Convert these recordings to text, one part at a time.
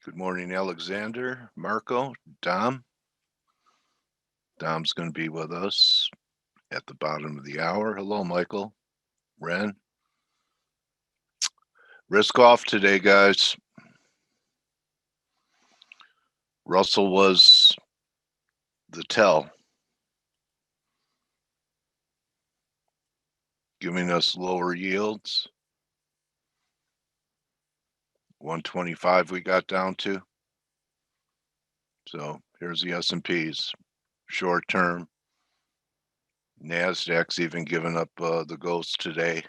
Good morning, Alexander, Marco, Dom. Dom's going to be with us at the bottom of the hour. Hello, Michael, Ren. Risk off today, guys. Russell was the tell, giving us lower yields. 125 we got down to. So here's the S&Ps, short term. NASDAQ's even given up the ghost today.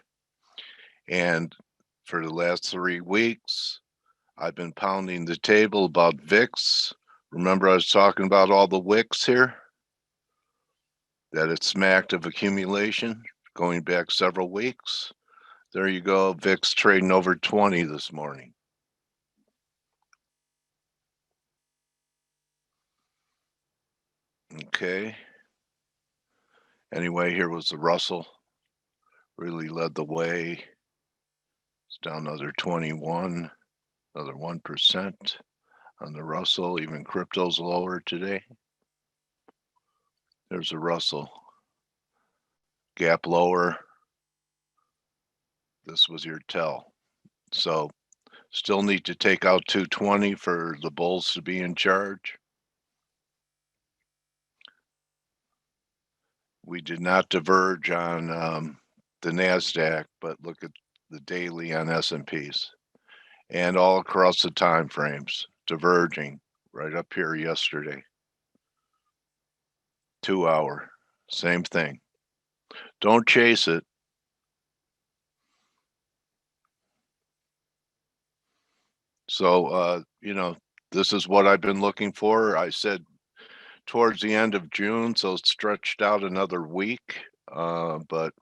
And for the last 3 weeks, I've been pounding the table about VIX. Remember I was talking about all the wicks here? That it smacked of accumulation going back several weeks. There you go, VIX trading over 20 this morning. Okay. Anyway, here was the Russell. Really led the way. It's down another 21, another 1% on the Russell. Even crypto's lower today. There's a Russell. Gap lower. This was your tell. So still need to take out 220 for the bulls to be in charge. We did not diverge on the NASDAQ, but look at the daily on S&Ps and all across the time frames, diverging right up here yesterday. 2 hour, same thing. Don't chase it. So, this is what I've been looking for. I said towards the end of June, so it's stretched out another week. But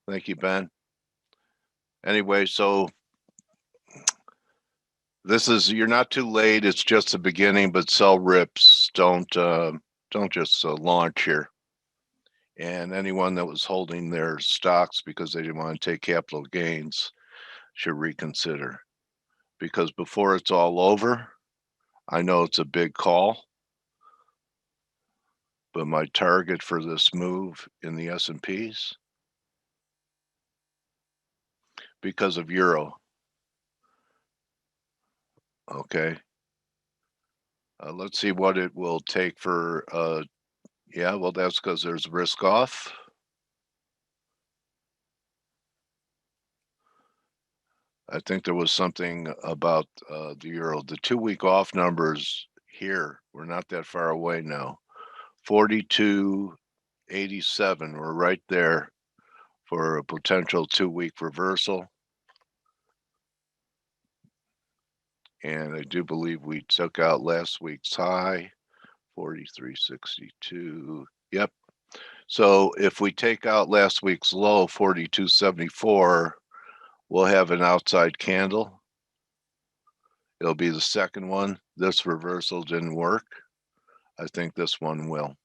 thank you, Ben. Anyway, so this is, you're not too late. It's just the beginning, but sell rips. Don't just launch here. And anyone that was holding their stocks because they didn't want to take capital gains should reconsider. Because before it's all over, I know it's a big call, but my target for this move in the S&Ps, because of Euro. Okay. Let's see what it will take for, yeah, well, that's because there's risk off. I think there was something about the Euro. The 2-week off numbers here, we're not that far away now. 42.87, we're right there for a potential 2-week reversal. And I do believe we took out last week's high, 43.62. Yep. So if we take out last week's low, 42.74, we'll have an outside candle. It'll be the second one. This reversal didn't work. I think this one will.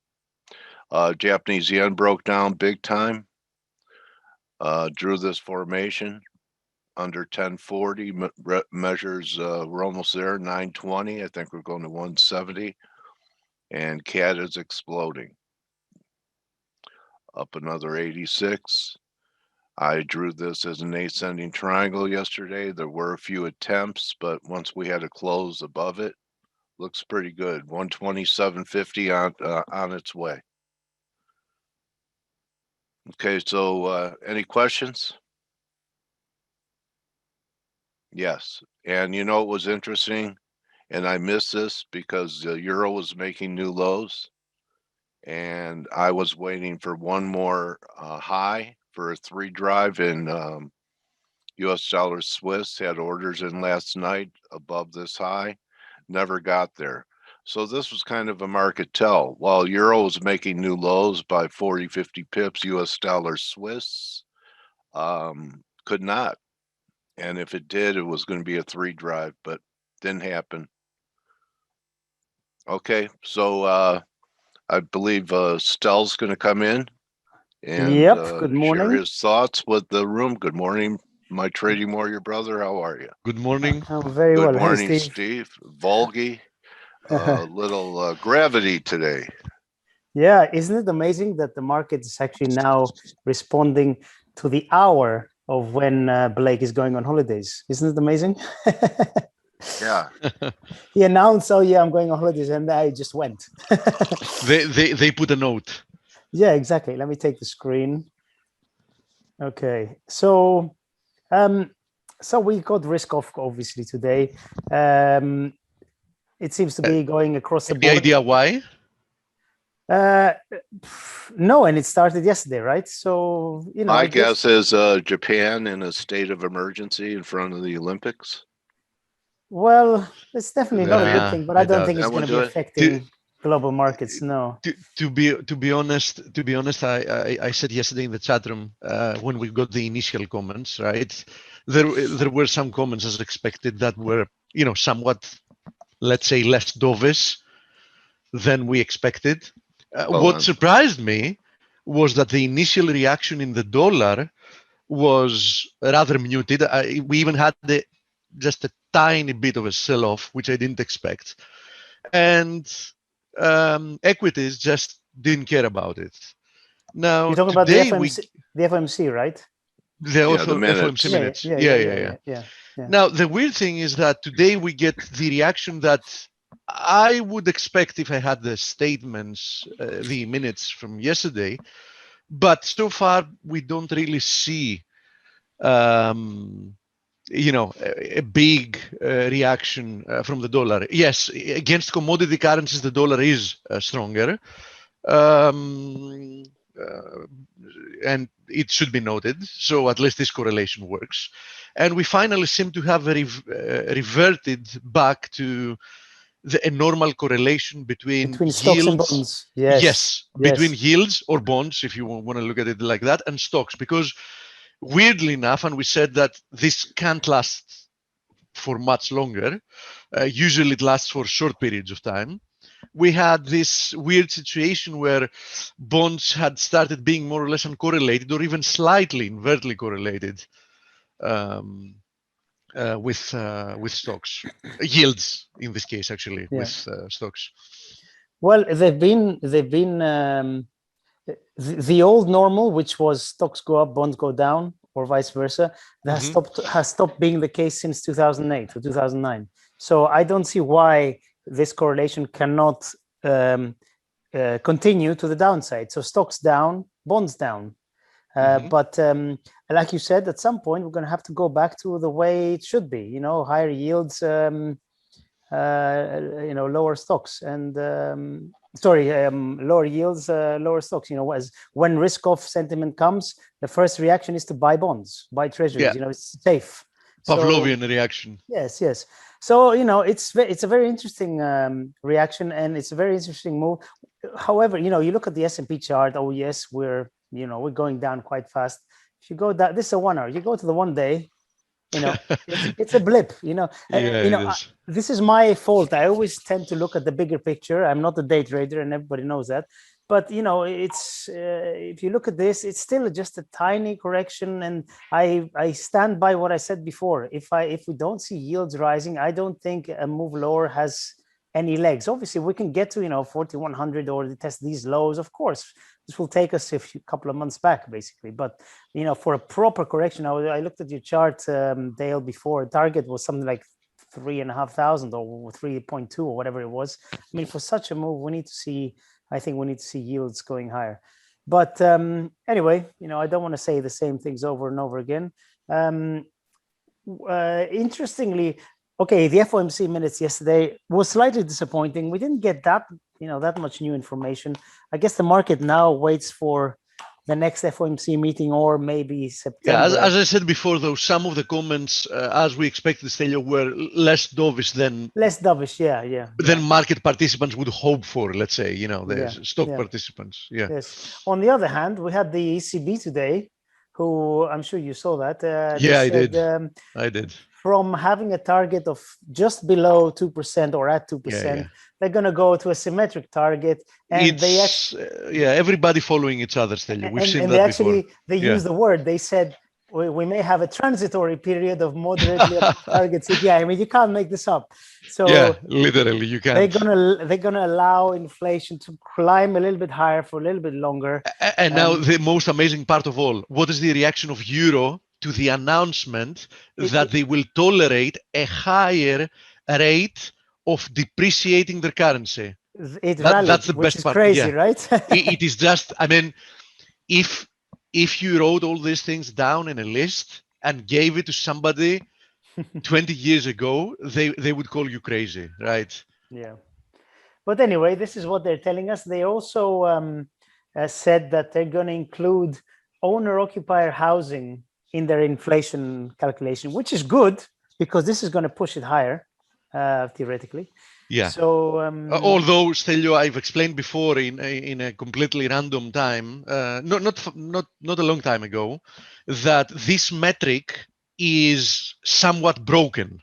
Japanese yen broke down big time. Drew this formation under 1040 measures. We're almost there, 920. I think we're going to 170. And CAD is exploding. Up another 86. I drew this as an ascending triangle yesterday. There were a few attempts, but once we had a close above it, looks pretty good. 127.50 on its way. Okay, so any questions? Yes, and you know it was interesting, and I missed this because the Euro was making new lows, and I was waiting for one more high for a 3 drive in US dollar Swiss. Had orders in last night above this high, never got there. So this was kind of a market tell. While Euro was making new lows by 40, 50 pips, US dollar Swiss could not. And if it did, it was going to be a 3 drive, but didn't happen. Okay, so I believe Stel's going to come in and Good morning. share his thoughts with the room. Good morning. my trading warrior brother. How are you? Good morning. I'm very Good well. Hey, morning, Steve. Steve. Volgy. Little gravity today. Yeah, isn't it amazing that the market is actually now responding to the hour of when Blake is going on holidays? Isn't it amazing? Yeah. He announced, "Oh yeah, I'm going on holidays," and I just went. They put a note. Yeah, exactly. Let me take the screen. Okay, so we got risk off obviously today. It seems to be going across the Any board. idea why? No, and it started yesterday, right? So, you know, My guess is Japan in a state of emergency in front of the Olympics. Well, it's definitely not a good Nah, thing, but I don't think That it's going would to be do it. affecting global markets. No. To be honest, I said yesterday in the chat room when we got the initial comments, right? There were some comments as expected that were, you know, somewhat, let's say, less dovish than we expected. What surprised me was that the initial reaction in the dollar was rather muted. We even had just a tiny bit of a sell-off, which I didn't expect. And equities just didn't care about it. Now, You're talking about the FOMC, right? The FOMC minutes. Yeah. Now, the weird thing is that today we get the reaction that I would expect if I had the statements, the minutes from yesterday, but so far we don't really see, you know, a big reaction from the dollar. Yes, against commodity currencies, the dollar is stronger. And it should be noted. So at least this correlation works. And we finally seem to have reverted back to a normal correlation between stocks yields, and bonds. Yes, between yields or bonds, if you want to look at it like that, and stocks. Because weirdly enough, and we said that this can't last for much longer. Usually it lasts for short periods of time. We had this weird situation where bonds had started being more or less uncorrelated or even slightly inversely correlated with stocks, yields in this case actually with stocks. Well, they've been the old normal, which was stocks go up, bonds go down, or vice versa, that has stopped being the case since 2008 or 2009. So I don't see why this correlation cannot continue to the downside. So stocks down, bonds down. But like you said, at some point we're going to have to go back to the way it should be. You know, higher yields, you know, lower stocks, and lower yields, lower stocks. You know, as when risk-off sentiment comes, the first reaction is to buy bonds, buy treasuries. Yeah. You know, it's safe. Pavlovian reaction. Yes, yes. So you know, it's a very interesting reaction, and it's a very interesting move. However, you know, you look at the S&P chart. Oh yes, we're going down quite fast. If you go down, this is a 1 hour. You go to the 1 day. You know, it's a blip. You know, this is my fault. I always tend to look at the bigger picture. I'm not a day trader, and everybody knows that. But you know, it's if you look at this, it's still just a tiny correction, and I stand by what I said before. If we don't see yields rising, I don't think a move lower has any legs. Obviously, we can get to 4,100 or test these lows. Of course, this will take us a couple of months back, basically. But for a proper correction, I looked at your chart, Dale, before. Target was something like 3,500 or 3.2 or whatever it was. I mean, for such a move, I think we need to see yields going higher. But anyway, I don't want to say the same things over and over again. Interestingly, okay, the FOMC minutes yesterday was slightly disappointing. We didn't get that much new information. I guess the market now waits for the next FOMC meeting or maybe September. Yeah, as I said before, though, some of the comments, as we expected, Stelios, were less dovish than than market participants would hope for. Let's say, the stock participants. Yeah. Yes. On the other hand, we had the ECB today, who I'm sure you saw that. I did. I did. From having a target of just below 2% or at 2%, they're going to go to a symmetric target. And everybody following each other, Stelios. We've seen that before. They use the word. They said we may have a transitory period of moderately above target CPI. I mean, you can't make this up. So yeah, literally, you can't. They're gonna allow inflation to climb a little bit higher for a little bit longer. And now the most amazing part of all, what is the reaction of Euro to the announcement that they will tolerate a higher rate of depreciating their currency? That's the best part. Crazy, yeah. Right? It is just, I mean, if you wrote all these things down in a list and gave it to somebody 20 years ago, they would call you crazy, right? Yeah. But anyway, this is what they're telling us. They also said that they're going to include owner-occupier housing in their inflation calculation, which is good because this is going to push it higher, theoretically. Yeah. So, although Stelio, I've explained before in a completely random time, not a long time ago, that this metric is somewhat broken.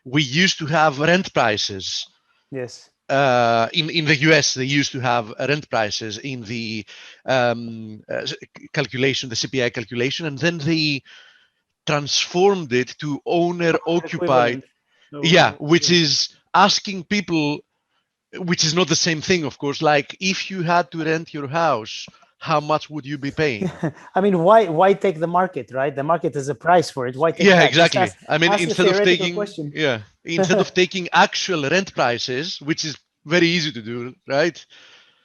We used to have rent prices. Yes. In the US, they used to have rent prices in the calculation, the CPI calculation, and then they transformed it to owner-occupied. Yeah, which is asking people, which is not the same thing, of course. Like, if you had to rent your house, how much would you be paying? I mean, why take the market, right? The market is a price for it. Why take that? Exactly. I mean, instead of taking actual rent prices, which is very easy to do, right?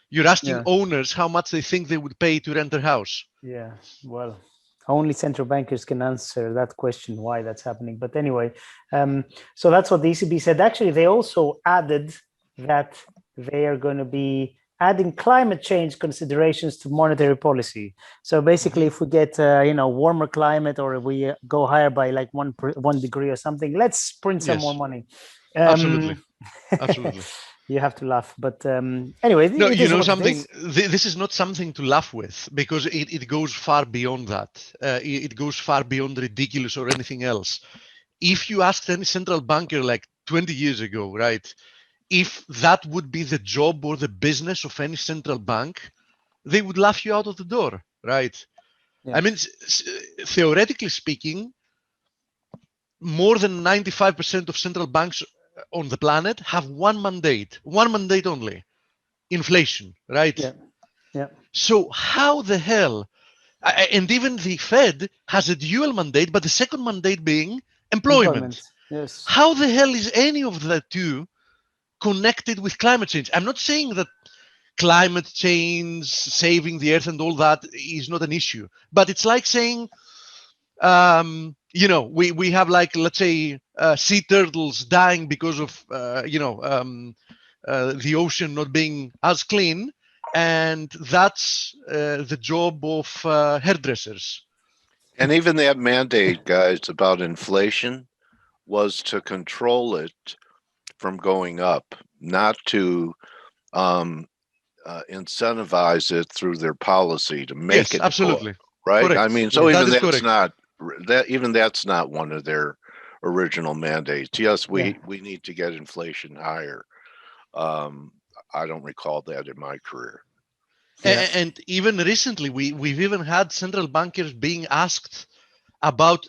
You're asking owners how much they think they would pay to rent their house. Yeah, well, only central bankers can answer that question, why that's happening. But anyway, so that's what the ECB said. Actually, they also added that they are going to be adding climate change considerations to monetary policy. So basically, if we get warmer climate, or we go higher by like 1 degree or something, let's print some more money. Absolutely. You have to laugh, but anyway. No, you know something. This is not something to laugh with, because it goes far beyond that. It goes far beyond ridiculous or anything else. If you asked any central banker like 20 years ago, right, if that would be the job or the business of any central bank, they would laugh you out of the door, right? Yeah. I mean, theoretically speaking, more than 95% of central banks on the planet have one mandate only: inflation, right? Yeah. So how the hell, and even the Fed has a dual mandate, but the second mandate being employment. Yes. How the hell is any of the two connected with climate change? I'm not saying that climate change, saving the earth and all that is not an issue, but it's like saying, we have, like, let's say, sea turtles dying because of the ocean not being as clean, and that's the job of hairdressers. And even that mandate, guys, about inflation was to control it from going up, not to incentivize it through their policy to make it absolutely go, right. Correct. I mean, so yeah, even that's not one of their original mandates. Yes, we need to get inflation higher. I don't recall that in my career. And even recently, we've even had central bankers being asked about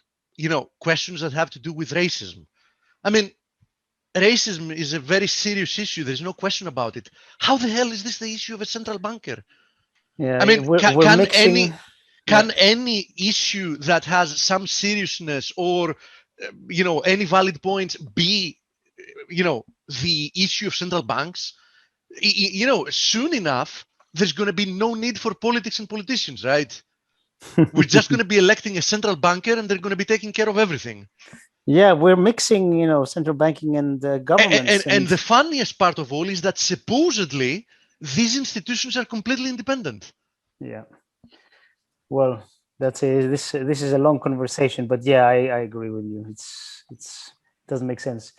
questions that have to do with racism. I mean, racism is a very serious issue. There's no question about it. How the hell is this the issue of a central banker? Yeah, I mean, can any issue that has some seriousness or any valid points be the issue of central banks? Soon enough, there's going to be no need for politics and politicians, right? We're just going to be electing a central banker, and they're going to be taking care of everything. Yeah, we're mixing, central banking and governments. And the funniest part of all is that supposedly these institutions are completely independent. Yeah. Well, this is a long conversation, but yeah, I agree with you. It doesn't make sense.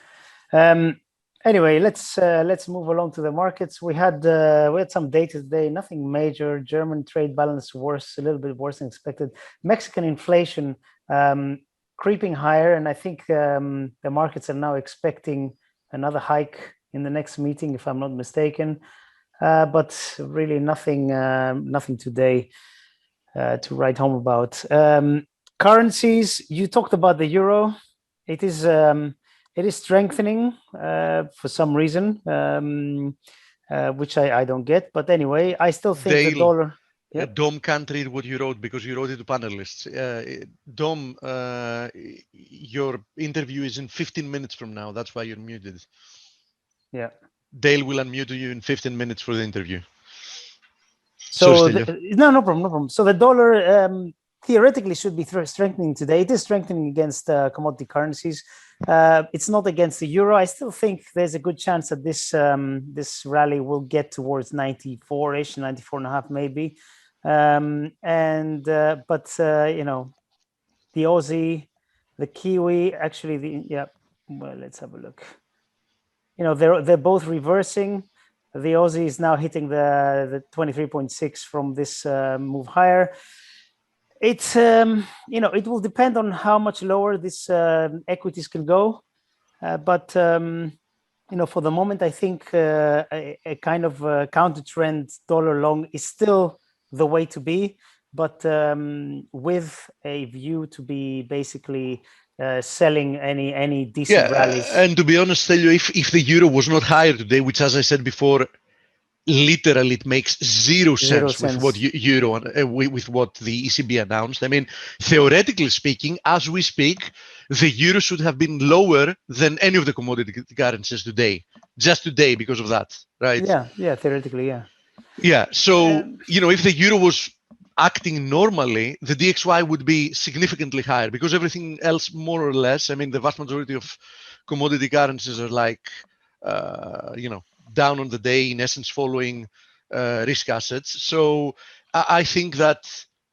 Anyway, let's move along to the markets. We had some data today, nothing major. German trade balance worse, a little bit worse than expected. Mexican inflation creeping higher, and I think the markets are now expecting another hike in the next meeting, if I'm not mistaken. But really nothing today to write home about. Currencies, you talked about the euro. It is strengthening for some reason, which I don't get. But anyway, I still think the Dale, dollar. Yeah. Dom can't read what you wrote because you wrote it to panelists. Dom, your interview is in 15 minutes from now. That's why you're muted. Yeah. Dale will unmute you in 15 minutes for the interview. So Sorry, no problem. So the dollar theoretically should be strengthening today. It is strengthening against commodity currencies. It's not against the euro. I still think there's a good chance that this rally will get towards 94-ish, 94.5 maybe. But you know, the Aussie, the Kiwi, actually well, let's have a look. You know, they're both reversing. The Aussie is now hitting the 23.6 from this move higher. It's you know, it will depend on how much lower this equities can go, but you know, for the moment, I think a kind of counter trend dollar long is still the way to be, but with a view to be basically selling any decent rallies. And to be honest, tell you, if the euro was not higher today, which, as I said before, literally it makes zero sense with what euro with what the ECB announced. I mean, theoretically speaking, as we speak, the euro should have been lower than any of the commodity currencies today, just today because of that, right? Yeah, theoretically, yeah. Yeah. So you know, if the euro was acting normally, the DXY would be significantly higher because everything else, more or less, I mean, the vast majority of commodity currencies are like, you know, down on the day, in essence, following risk assets. So I think that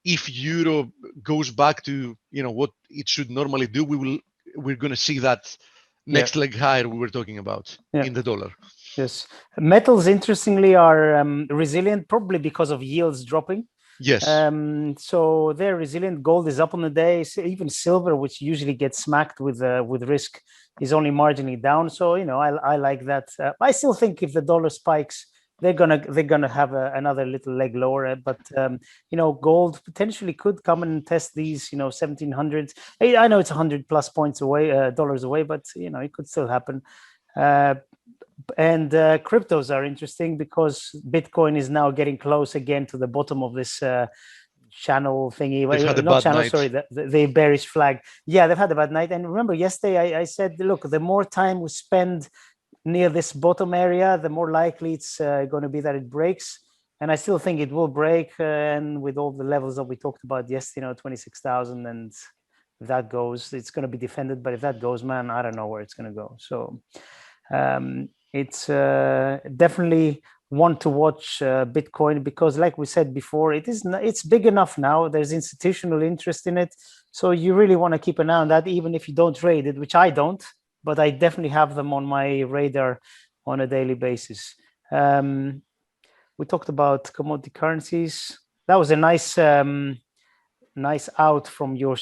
if euro goes back to, you know, what it should normally do, we're going to see that next leg higher we were talking about in the dollar. Yes, metals interestingly are resilient, probably because of yields dropping. Yes. So they're resilient. Gold is up on the day. Even silver, which usually gets smacked with risk, is only marginally down. So you know, I like that. I still think if the dollar spikes, they're gonna have another little leg lower. But you know, gold potentially could come and test these, you know, 1700s. I know it's 100 plus points away, dollars away, but you know, it could still happen. And cryptos are interesting because Bitcoin is now getting close again to the bottom of this channel thingy. They've had a Not bad channel, night. sorry, the bearish flag. Yeah, they've had a bad night. And remember, yesterday I said, look, the more time we spend near this bottom area, the more likely it's going to be that it breaks. And I still think it will break. And with all the levels that we talked about yesterday, you know, 26,000, and if that goes, it's going to be defended. But if that goes, man, I don't know where it's going to go. So it's definitely one to watch Bitcoin, because like we said before, it's big enough now. There's institutional interest in it. So you really want to keep an eye on that, even if you don't trade it, which I don't, but I definitely have them on my radar on a daily basis. We talked about commodity currencies. That was a nice out from your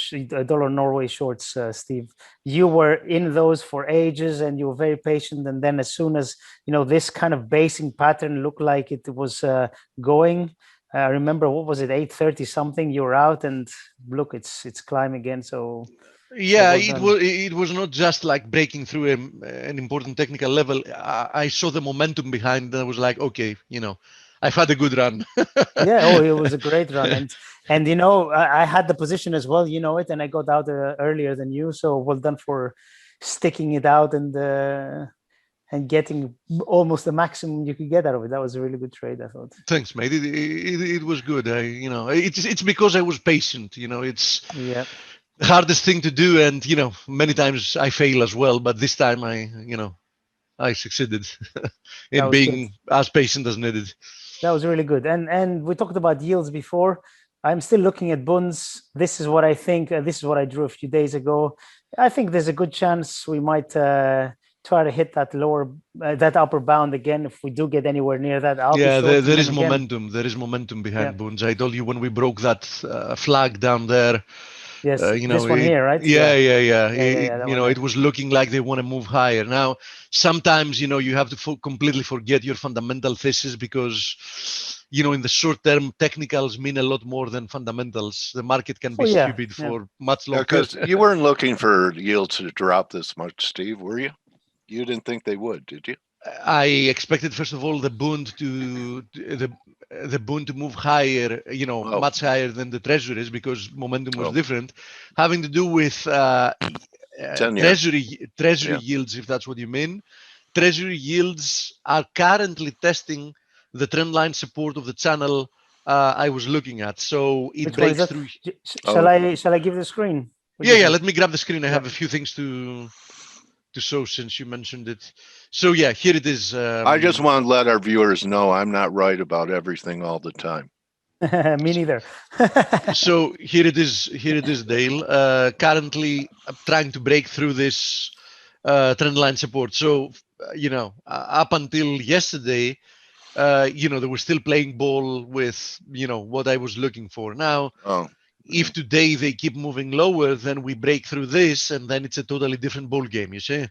dollar Norway shorts, Steve. You were in those for ages and you were very patient. And then as soon as, you know, this kind of basing pattern looked like it was going, I remember, what was it, 830 something, you were out, and look, it's climbing again. So yeah, it was not just like breaking through an important technical level. I saw the momentum behind, and I was like, okay, you know, I've had a good run. Yeah, oh, it was a great run, and you know, I had the position as well, you know it, and I got out earlier than you. So well done for sticking it out and getting almost the maximum you could get out of it. That was a really good trade, I thought. Thanks, mate. It was good. You know, it's because I was patient. You know, it's the hardest thing to do, and you know, many times I fail as well. But this time, I succeeded in being as patient as needed. That was really good. And we talked about yields before. I'm still looking at Bunds. This is what I think. This is what I drew a few days ago. I think there's a good chance we might try to hit that that upper bound again if we do get anywhere near that. There is momentum. There is momentum behind Bunds. I told you when we broke that flag down there, Yes, You this know, one here, right? yeah. That You one know, there. it was looking like they want to move higher. Now, sometimes, you know, you have to completely forget your fundamental thesis because, you know, in the short term, technicals mean a lot more than fundamentals. The market can be Oh yeah, stupid yeah. for much Yeah, longer. because you weren't looking for yields to drop this much, Steve, were you? You didn't think they would, did you? I expected, first of all, the Bund the Bund to move higher, you know, Oh. much higher than the treasuries because momentum was Oh. different, having to do with 10 year. treasury Yeah. yields, if that's what you mean. Treasury yields are currently testing the trend line support of the channel I was looking at. So it Which one is breaks that? through. Shall I give the screen? What do Yeah, you yeah. think? Let me grab the screen. I Yeah. have a few things to show since you mentioned it. So yeah, here it is. I just want to let our viewers know I'm not right about everything all the time. Me neither. So here it is. Here it is, Dale. Currently, I'm trying to break through this trend line support. So you know, up until yesterday, you know, they were still playing ball with, you know, what I was looking for. Now, Oh. if today they keep moving lower, then we break through this, and then it's a totally different ball game. You see?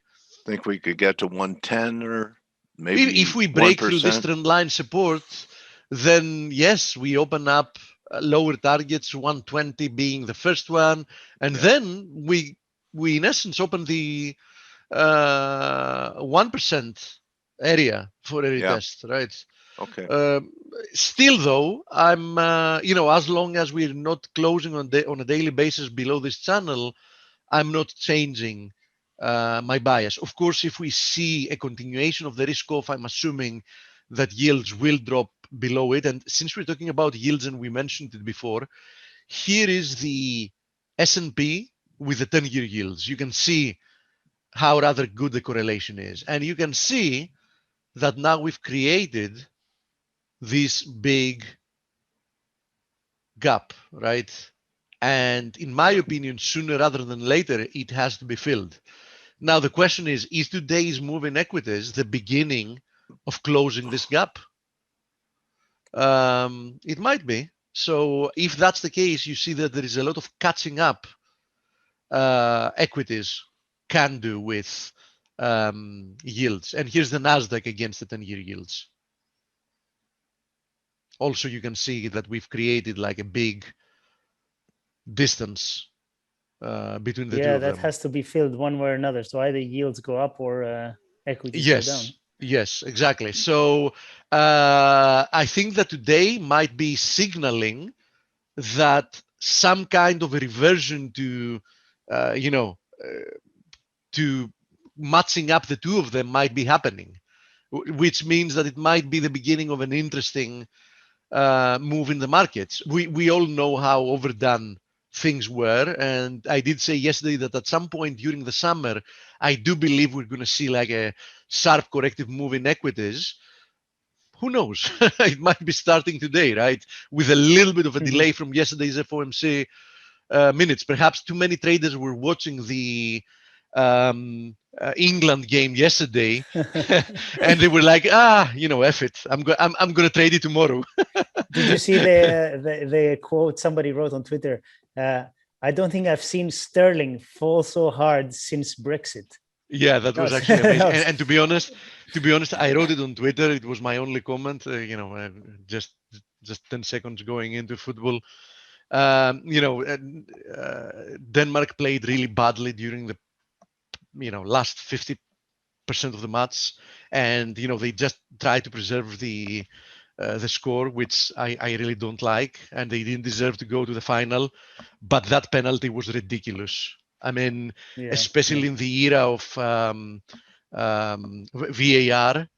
Think we could get to 110 or maybe If we break through this 1%. trend line support, then yes, we open up lower targets, 120 being the first one, and then we in essence open the 1% area for a Yeah. retest, right? Okay. Still, though, I'm you know, as long as we're not closing on a daily basis below this channel, I'm not changing my bias. Of course, if we see a continuation of the risk off, I'm assuming that yields will drop below it. And since we're talking about yields and we mentioned it before, here is the S&P with the 10-year yields. You can see how rather good the correlation is. And you can see that now we've created this big gap, right? And in my opinion, sooner rather than later, it has to be filled. Now, the question is today's move in equities the beginning of closing this gap? It might be. So if that's the case, you see that there is a lot of catching up equities can do with yields. And here's the Nasdaq against the 10-year yields. Also, you can see that we've created like a big distance between the two Yeah, of that them. has to be filled one way or another. So either yields go up or equities go down. Yes, exactly. So I think that today might be signaling that some kind of a reversion to, you know, to matching up the two of them might be happening, which means that it might be the beginning of an interesting move in the markets. We all know how overdone things were, and I did say yesterday that at some point during the summer, I do believe we're going to see like a sharp corrective move in equities. Who knows? It might be starting today, right? With a little bit of a delay from yesterday's FOMC minutes. Perhaps too many traders were watching the England game yesterday, and they were like, you know, F it. I'm going to trade it tomorrow. Did you see the quote somebody wrote on Twitter? I don't think I've seen sterling fall so hard since Brexit. Yeah, that was actually amazing. And to be honest, I wrote it on Twitter. It was my only comment. You know, just 10 seconds going into football. You know, Denmark played really badly during the, you know, last 50% of the match, and you know they just tried to preserve the score, which I really don't like, and they didn't deserve to go to the final. But that penalty was ridiculous. I mean, especially in the era of VAR.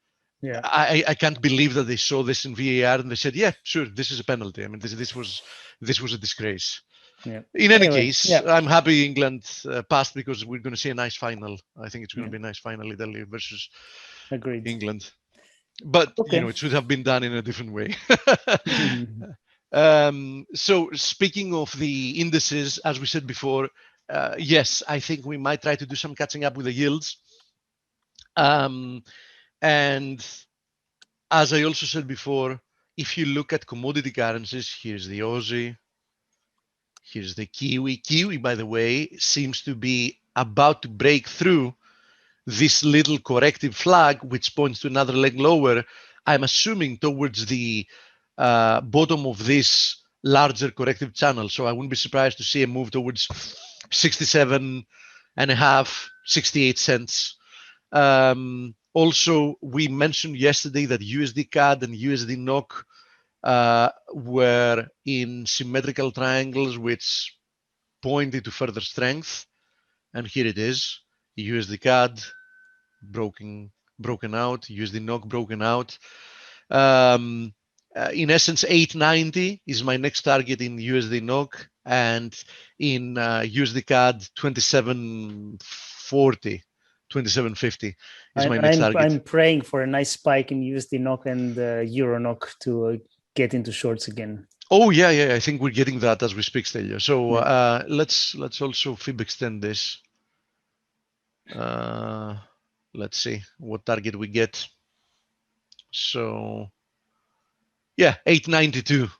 Yeah. I can't believe that they saw this in VAR and they said, "Yeah, sure, this is a penalty." I mean, this was a disgrace. Yeah. In any Anyway, case, yeah. I'm happy England passed because we're going to see a nice final. I think it's going to Yeah. be a nice final, Italy versus Agreed. England. But Okay. you know, it should have been done in a different way. So speaking of the indices, as we said before, yes, I think we might try to do some catching up with the yields. And as I also said before, if you look at commodity currencies, here's the Aussie, Here's the Kiwi. Kiwi, by the way, seems to be about to break through this little corrective flag, which points to another leg lower. I'm assuming towards the bottom of this larger corrective channel. So I wouldn't be surprised to see a move towards 67 and a half, 68 cents. Also, we mentioned yesterday that USD CAD and USD NOK were in symmetrical triangles, which pointed to further strength. And here it is, USD CAD broken out, USD NOK broken out. In essence, 890 is my next target in USD NOK, and in USD CAD 2740, 2750 is my next target. I'm praying for a nice spike in USD NOK and Euro NOK to get into shorts again. Oh yeah, I think we're getting that as we speak, Stelios. So let's also fib extend this. Let's see what target we get. So yeah, 892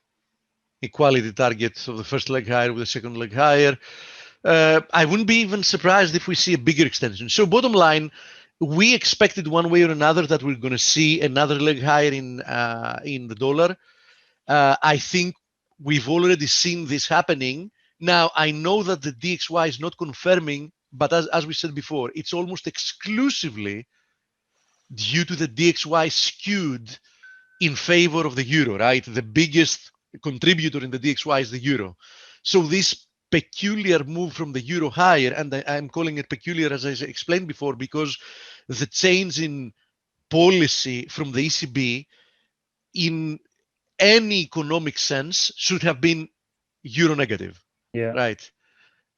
equality target of the first leg higher with the second leg higher. I wouldn't be even surprised if we see a bigger extension. So bottom line, we expected one way or another that we're going to see another leg higher in the dollar. I think we've already seen this happening. Now, I know that the DXY is not confirming, but as we said before, it's almost exclusively due to the DXY skewed in favor of the euro, right? The biggest contributor in the DXY is the euro. So this peculiar move from the euro higher, and I'm calling it peculiar as I explained before, because the change in policy from the ECB in any economic sense should have been euro negative, right?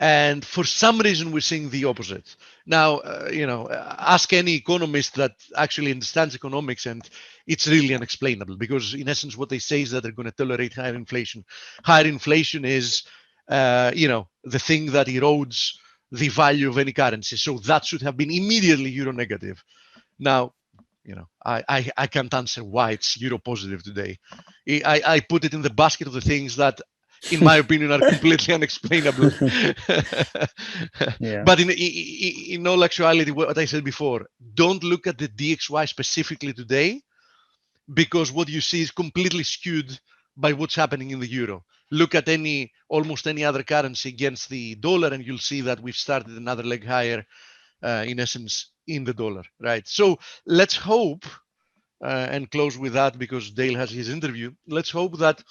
And for some reason, we're seeing the opposite. Now, ask any economist that actually understands economics, and it's really unexplainable, because in essence, what they say is that they're going to tolerate higher inflation. Higher inflation is, the thing that erodes the value of any currency. So that should have been immediately euro negative. Now, I can't answer why it's euro positive today. I put it in the basket of the things that, in my opinion, are completely unexplainable. But in all actuality, what I said before, don't look at the DXY specifically today, because what you see is completely skewed by what's happening in the euro. Look at almost any other currency against the dollar, and you'll see that we've started another leg higher, in essence, in the dollar, right? So let's hope, and close with that because Dale has his interview. Let's hope that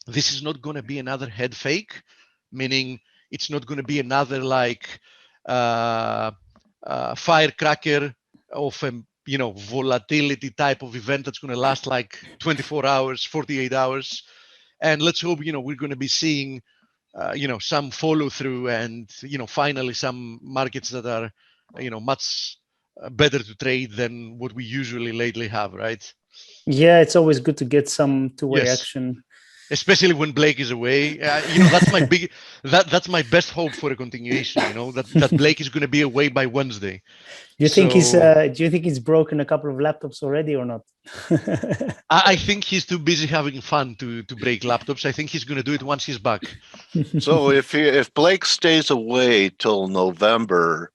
this is not going to be another head fake, meaning it's not going to be another firecracker of a volatility type of event that's going to last like 24 hours, 48 hours. And let's hope we're going to be seeing some follow through, and finally some markets that are much better to trade than what we usually lately have, right? Yeah, it's always good to get some two-way action. Especially when Blake is away, that's my that's my best hope for a continuation. That Blake is going to be away by Wednesday. Do you think he's broken a couple of laptops already or not? I think he's too busy having fun to break laptops. I think he's going to do it once he's back. So if Blake stays away till November,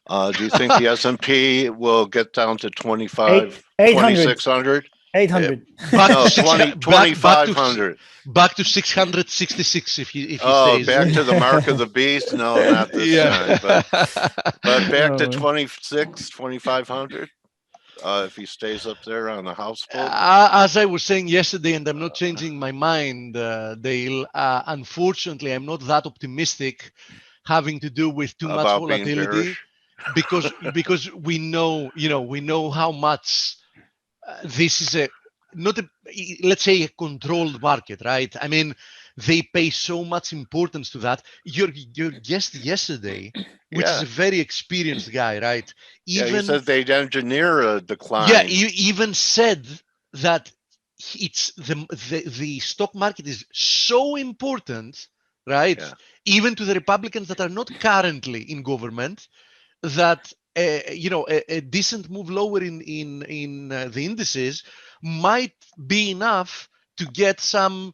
do you think the S&P will get down to 2600? 800. No, 2500. Back to 666 if he stays. Back to the mark of the beast? No, not this time. But back to 2500 if he stays up there on the houseboat. As I was saying yesterday, and I'm not changing my mind, Dale, unfortunately, I'm not that optimistic, having to do with too much volatility, because we know how much this is let's say a controlled market, right? I mean, they pay so much importance to that. Your guest yesterday, which is a very experienced guy, right? He said they'd engineer a decline. Yeah, he even said that it's the stock market is so important, right? Even to the Republicans that are not currently in government, that a decent move lower in the indices might be enough to get some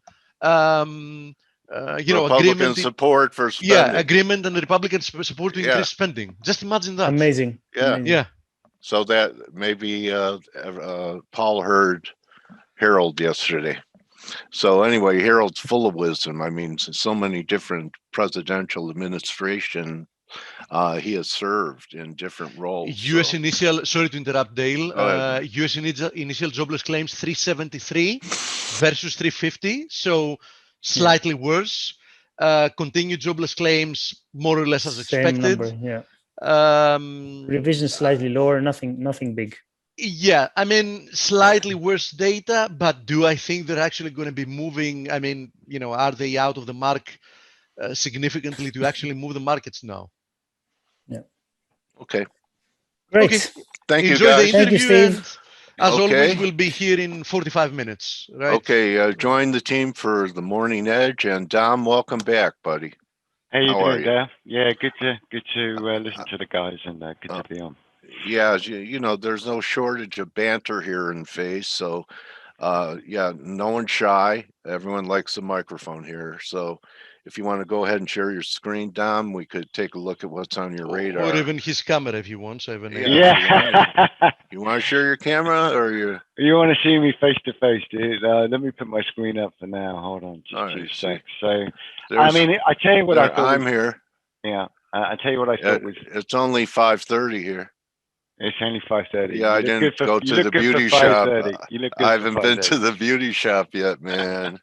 Republican agreement. support for spending. Agreement and the Republicans support to increase spending. Just imagine that. Amazing. Yeah. Amazing. Yeah. So that maybe Paul heard Harold yesterday. So anyway, Harold's full of wisdom. I mean, so many different presidential administration he has served in different roles. U.S. initial, sorry to interrupt, Dale. U.S. initial jobless claims 373 versus 350, so slightly worse. Continued jobless claims more or less as expected. Same number, yeah. Revision slightly lower, nothing big. Yeah, I mean, slightly worse data, but do I think they're actually going to be moving? I mean, are they out of the mark significantly to actually move the markets now? Yeah. Okay. Great. Okay. Thank Enjoy you, guys. the interview, Steve. and as always, we'll be here in 45 minutes, right? Okay, join the team for the Morning Edge, and Dom, welcome back, buddy. How you are doing, you? Dale? Yeah, good to listen to the guys, and good to be on. Yeah, there's no shortage of banter here in F.A.C.E, so no one's shy. Everyone likes the microphone here. So if you want to go ahead and share your screen, Dom, we could take a look at what's on your radar. Or even his camera if you want. So yeah. You want to share your camera, or you want to see me face to face, dude? Let me put my screen up for now. Hold on, just 2 seconds. So, I mean, I tell you what I thought. I'm here. Yeah, I tell you what I thought was. It's only 5:30 here. It's only 5:30. Yeah, I didn't go to the beauty shop. I haven't been to the beauty shop yet, man.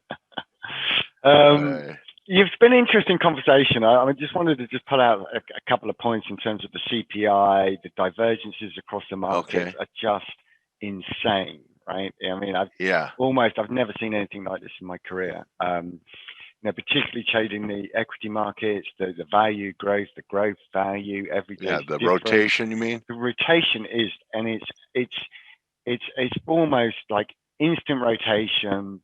It's been an interesting conversation. I just wanted to pull out a couple of points in terms of the CPI. The divergences across the market are just insane, right? I mean, I've never seen anything like this in my career. Particularly trading the equity markets, the value growth, the growth value, every day. Yeah, the rotation, you mean? The rotation is, and it's almost like instant rotation,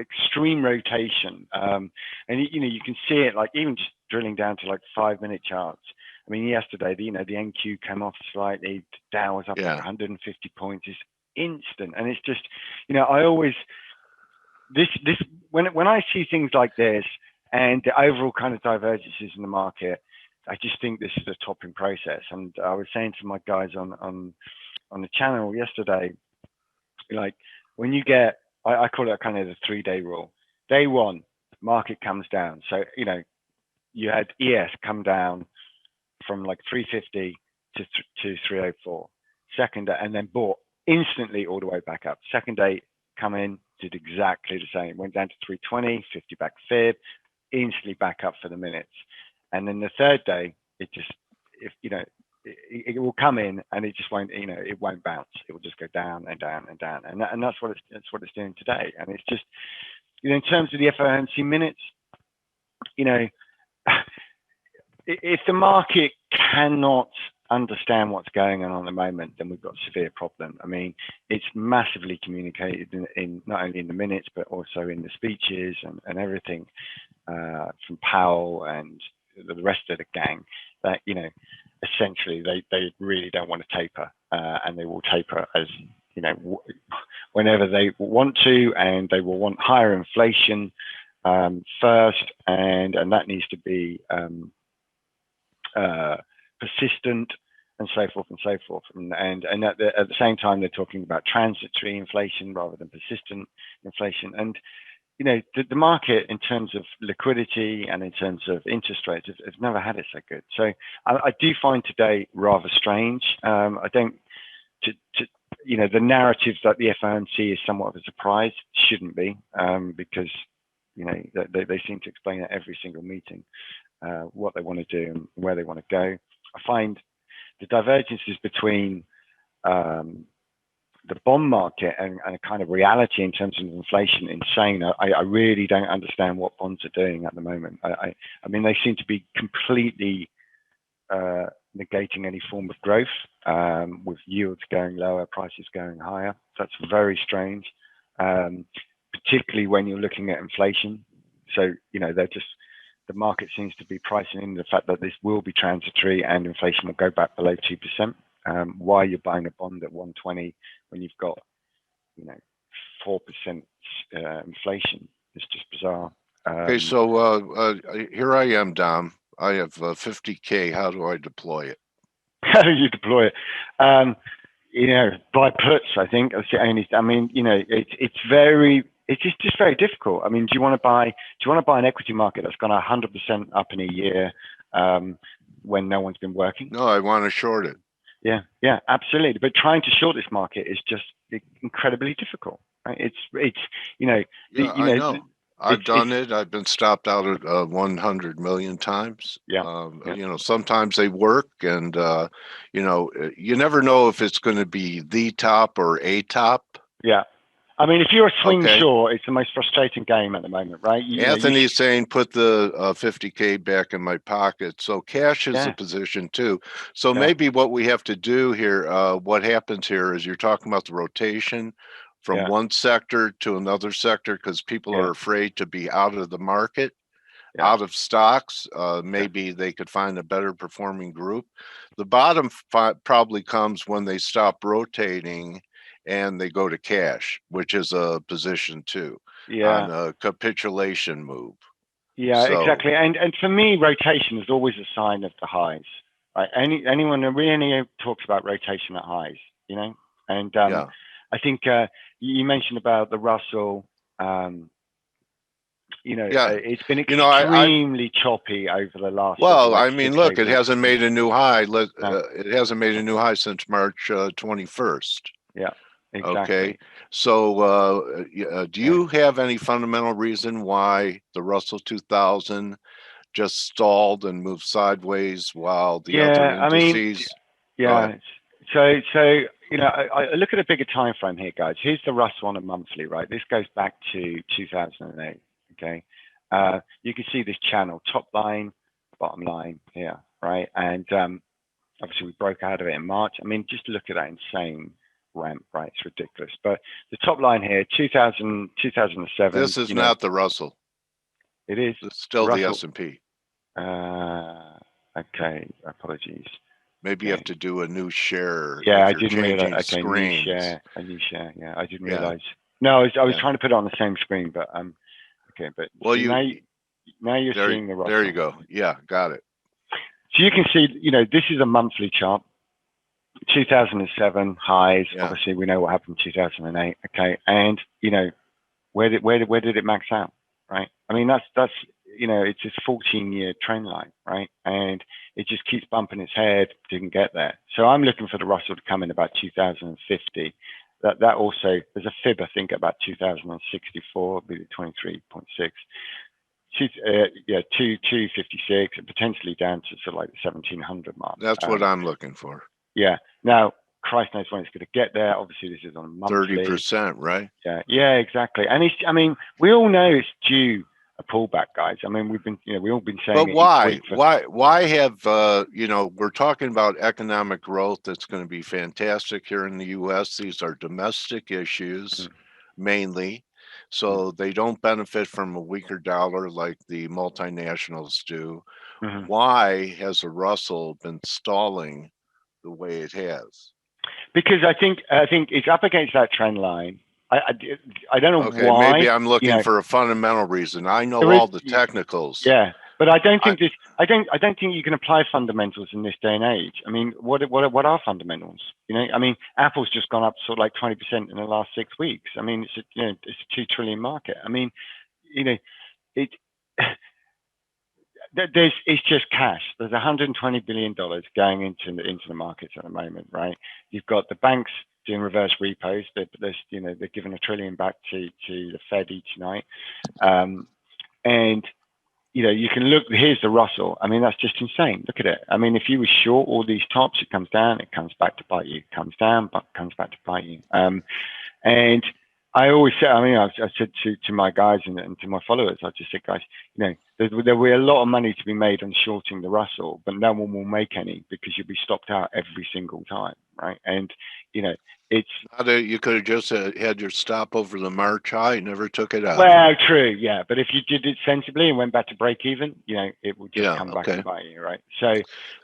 extreme rotation, and you can see it like even just drilling down to like 5-minute charts. I mean, yesterday the NQ came off slightly, Dow was up 150 points. It's instant, and it's just I always. When I see things like this and the overall kind of divergences in the market, I just think this is a topping process. And I was saying to my guys on the channel yesterday, like when you get, I call it kind of the 3-day rule. Day one, market comes down. So you had ES come down from like 350 to 304. Second day, and then bought instantly all the way back up. Second day, come in. Did exactly the same. Went down to 320, 50 back fib, instantly back up for the minutes. And then the third day, it will come in and it just won't, it won't bounce. It will just go down and down and down. And that's what it's doing today. And it's just, in terms of the FOMC minutes, if the market cannot understand what's going on at the moment, then we've got a severe problem. I mean, it's massively communicated in not only in the minutes, but also in the speeches and everything from Powell and the rest of the gang that, essentially they really don't want to taper and they will taper as, whenever they want to, and they will want higher inflation first, and that needs to be persistent, and so forth and so forth. And at the same time, they're talking about transitory inflation rather than persistent inflation. And the market, in terms of liquidity and in terms of interest rates, has never had it so good. So I do find today rather strange. I don't, the narrative that the FOMC is somewhat of a surprise shouldn't be, because they seem to explain at every single meeting what they want to do and where they want to go. I find the divergences between the bond market and a kind of reality in terms of inflation insane. I really don't understand what bonds are doing at the moment. I mean, they seem to be completely negating any form of growth, with yields going lower, prices going higher. That's very strange, particularly when you're looking at inflation. So, they're just, the market seems to be pricing in the fact that this will be transitory and inflation will go back below 2%. Why you're buying a bond at 120 when you've got, 4% inflation? It's just bizarre. Okay, so here I am, Dom. I have 50K. How do I deploy it? How do you deploy it? You know, buy puts. I think that's the only. I mean, you know, it's just very difficult. I mean, do you want to buy an equity market that's gone 100% up in a year when no one's been working? No, I want to short it. Yeah, absolutely. But trying to short this market is just incredibly difficult. Right? It's you know, Yeah, I know. I've done it. I've been stopped out at 100 million times. Yeah. You know, sometimes they work, and you know, you never know if it's going to be the top or a top. Yeah. I mean, if you're a swing Okay. short, it's the most frustrating game at the moment, right? Anthony's saying put the 50K back in my pocket. So cash is a position too. So maybe what we have to do here, what happens here is you're talking about the rotation from one sector to another sector because people are afraid to be out of the market, out of stocks. Maybe they could find a better performing group. The bottom probably comes when they stop rotating and they go to cash, which is a position too. On a capitulation move. Yeah, exactly. And for me, rotation is always a sign of the highs. Right? Anyone who really talks about rotation at highs, you know. And I think you mentioned about the Russell. You know, it's been extremely choppy over the last. Well, I mean, look, it hasn't made a new high. It hasn't made a new high since March 21st. Yeah. Exactly. Okay, so do you have any fundamental reason why the Russell 2000 just stalled and moved sideways while the other indices? I mean, so you know, I look at a bigger time frame here, guys. Here's the Russell on a monthly, right? This goes back to 2008. Okay, you can see this channel, top line, bottom line here, right? And obviously we broke out of it in March. I mean, just look at that insane ramp, right? It's ridiculous. But the top line here, 2007. This is not the Russell. It is. It's still the S&P. Okay, apologies. Maybe you have to do a new share. Yeah, I didn't realize. Okay, new share. Yeah, I didn't realize. No, I was trying to put it on the same screen, but okay, but well, now you're seeing the Russell. There you go. Yeah, got it. So you can see, you know, this is a monthly chart. 2007 highs. Obviously, we know what happened in 2008. Okay, and you know, where did it max out? Right. I mean, that's you know, it's this 14-year trend line, right? And it just keeps bumping its head. Didn't get there. So I'm looking for the Russell to come in about 2050. That also there's a fib I think about 2064, be 23.6. 256 and potentially down to sort of like the 1700 mark. That's what I'm looking for. Yeah. Now, Christ knows when it's going to get there. Obviously, this is on a monthly. 30%, right? Yeah, exactly. And it's, I mean, we all know it's due a pullback, guys. I mean, we've all been saying. But why? Why have you know? We're talking about economic growth that's going to be fantastic here in the U.S. These are domestic issues, mainly. So they don't benefit from a weaker dollar like the multinationals do. Why has the Russell been stalling the way it has? Because I think it's up against that trend line. I don't know why. Maybe I'm looking for a fundamental reason. I know all the technicals. Yeah, but I don't think I don't think you can apply fundamentals in this day and age. I mean, what are fundamentals? You know, I mean, Apple's just gone up sort of like 20% in the last 6 weeks. I mean, it's a $2 trillion market. I mean, you know, it's just cash. There's $120 billion going into the markets at the moment, right? You've got the banks doing reverse repos. They're giving $1 trillion back to the F.A.C.E tonight, and you know, you can look. Here's the Russell. I mean, that's just insane. Look at it. I mean, if you were short all these tops, it comes down, it comes back to bite you. It comes down, but comes back to bite you. And I always say, I mean, I said to my guys and to my followers, I just said, guys, you know, there will be a lot of money to be made on shorting the Russell, but no one will make any because you'll be stopped out every single time, right? And you know, it's You could have just had your stop over the March high, never took it out. well, true, yeah. But if you did it sensibly and went back to break even, it will just come back and bite you, right? So,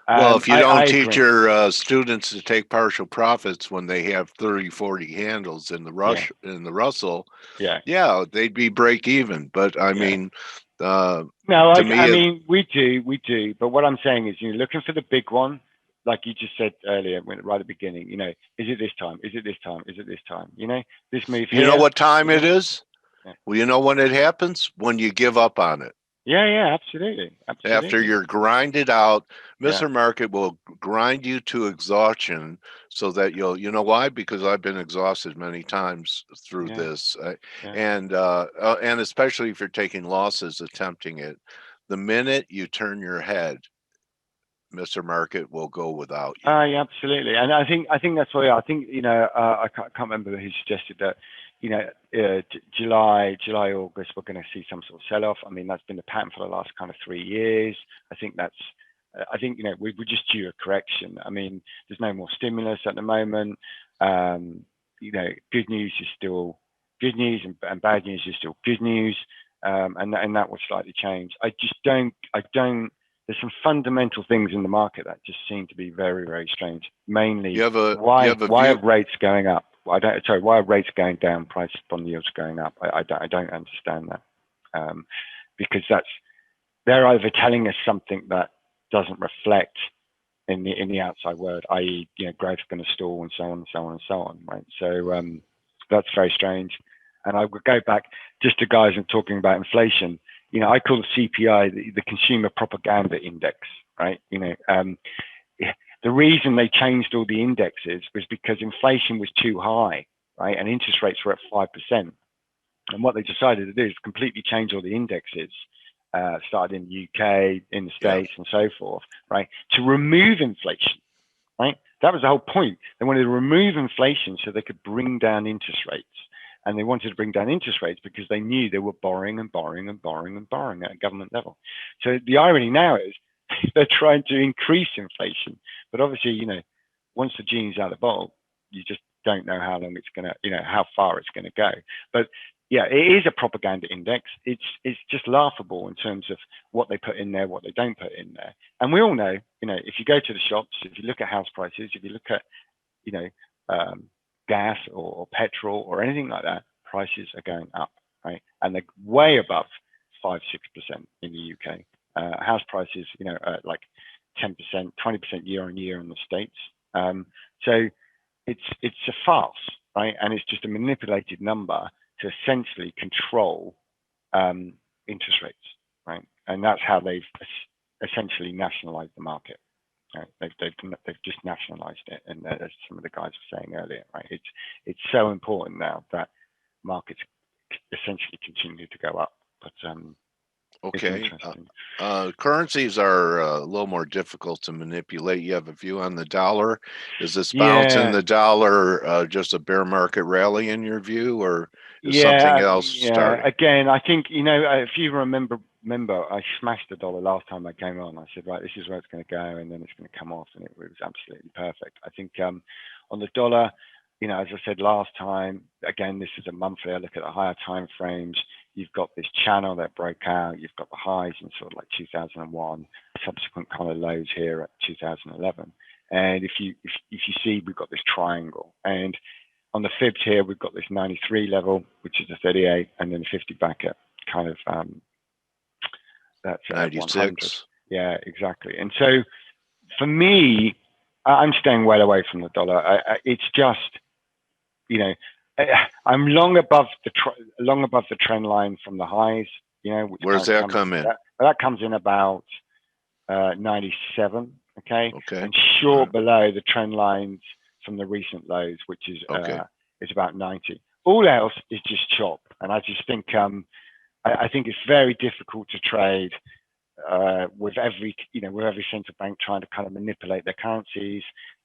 well, if you don't teach agree. your students to take partial profits when they have 30, 40 handles in the Russell, yeah, they'd be break even. But I mean, no, to me, I mean, we do. But what I'm saying is, you're looking for the big one, like you just said earlier, right at the beginning. Is it this time? Is it this time? Is it this time? This move here. you know what time it is? Yeah. Well, you know when it happens? When you give up on it. Yeah, absolutely. After you're grinded out, Mr. Yeah. Market will grind you to exhaustion so that you know why? Because I've been exhausted many times through this. And especially if you're taking losses attempting it, the minute you turn your head, Mr. Market will go without you. Yeah, absolutely. And I think that's why I think, I can't remember who suggested that, July, August, we're going to see some sort of sell-off. I mean, that's been the pattern for the last kind of 3 years. I think we're just due a correction. I mean, there's no more stimulus at the moment. Good news is still good news, and bad news is still good news. And that will slightly change. I don't, there's some fundamental things in the market that just seem to be very, very strange. Mainly, why are rates going up? Why are rates going down? Price bond yields going up? I don't understand that, because they're either telling us something that doesn't reflect in the outside world, i.e., growth going to stall and so on and so on and so on, right? So that's very strange. And I would go back just to guys and talking about inflation. I call the CPI the Consumer Propaganda Index, right? The reason they changed all the indexes was because inflation was too high, right? And interest rates were at 5%. And what they decided to do is completely change all the indexes, started in the UK, in the States, and so forth, right? To remove inflation, right? That was the whole point. They wanted to remove inflation so they could bring down interest rates. And they wanted to bring down interest rates because they knew they were borrowing and borrowing and borrowing and borrowing at a government level. So the irony now is they're trying to increase inflation. But obviously, once the genie's out of the bottle, you just don't know how long it's going to, how far it's going to go. But yeah, it is a propaganda index. It's just laughable in terms of what they put in there, what they don't put in there. And we all know, if you go to the shops, if you look at house prices, if you look at, gas or petrol or anything like that, prices are going up, right? And they're way above 5-6% in the UK. House prices, like 10%, 20% year on year in the States. So it's a farce, right? And it's just a manipulated number to essentially control interest rates, right? And that's how they've essentially nationalized the market. Right? They've just nationalized it, and as some of the guys were saying earlier, right? It's so important now that markets essentially continue to go up. But okay, currencies are a little more difficult to manipulate. You have a view on the dollar? Is this bounce in the dollar just a bear market rally in your view, or is something else starting? Again, I think if you remember, I smashed the dollar last time I came on. I said, right, this is where it's going to go, and then it's going to come off, and it was absolutely perfect. I think on the dollar, as I said last time, again, this is a monthly. I look at the higher time frames. You've got this channel that broke out. You've got the highs in sort of like 2001, subsequent kind of lows here at 2011. And if you see, we've got this triangle, and on the fibs here, we've got this 93 level, which is a 38, and then 50 back at kind of that's 96. 100. Yeah, exactly. And so for me, I'm staying well away from the dollar. It's just, I'm long above the trend line from the highs. Which where's that come in? That comes in about 97. Okay. And short below the trend lines from the recent lows, which is about 90. All else is just chop, and I just think I think it's very difficult to trade with every central bank trying to kind of manipulate their currencies,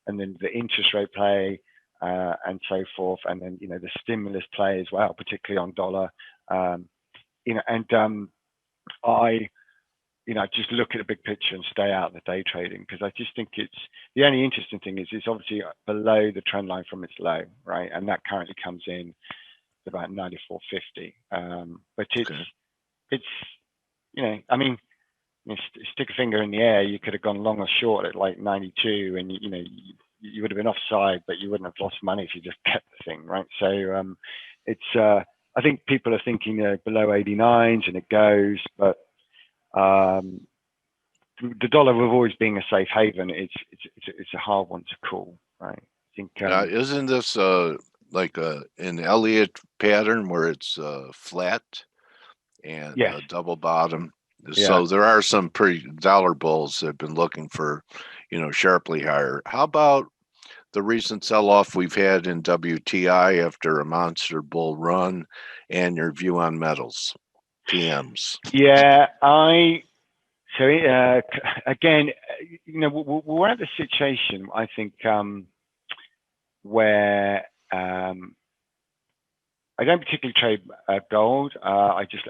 and then the interest rate play and so forth, and then the stimulus play as well, particularly on dollar. just look at the big picture and stay out of the day trading, because I just think the only interesting thing is it's obviously below the trend line from its low, right? And that currently comes in about 94.50. But it's I mean, stick a finger in the air, you could have gone long or short at like 92, and you would have been offside, but you wouldn't have lost money if you just kept the thing, right? So it's I think people are thinking below 89s and it goes, but the dollar with always being a safe haven, it's a hard one to call, right? I think isn't this like an Elliott pattern where it's flat and yes. double bottom? Yeah. So there are some pretty dollar bulls that have been looking for, sharply higher. How about the recent sell-off we've had in WTI after a monster bull run, and your view on metals, PMs? Yeah, so again, we're at the situation, I think, where I don't particularly trade gold. I just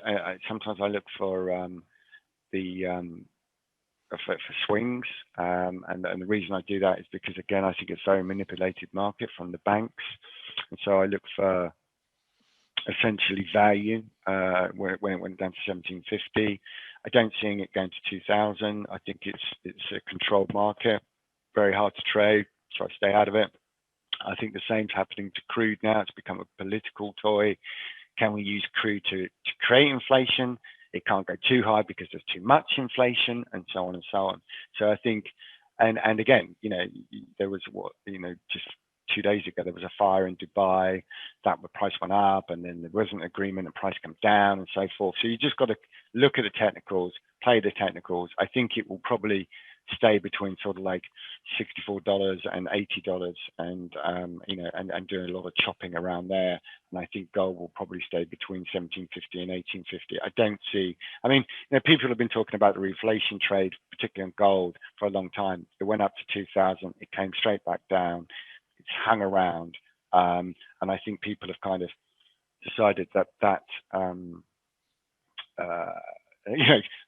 sometimes I look for for swings, and the reason I do that is because, again, I think it's a very manipulated market from the banks, and so I look for essentially value when it went down to 1750. I don't see it going to 2000. I think it's a controlled market, very hard to trade, so I stay out of it. I think the same's happening to crude now. It's become a political toy. Can we use crude to create inflation? It can't go too high because there's too much inflation, and so on and so on. So I think, and again, there was just 2 days ago, there was a fire in Dubai, that the price went up, and then there wasn't an agreement, and price came down, and so forth. So you just got to look at the technicals, play the technicals. I think it will probably stay between sort of like $64 and $80, and and doing a lot of chopping around there. And I think gold will probably stay between 1750 and 1850. I don't see. I mean, people have been talking about the reflation trade, particularly on gold, for a long time. It went up to 2000. It came straight back down. It's hung around, and I think people have kind of decided that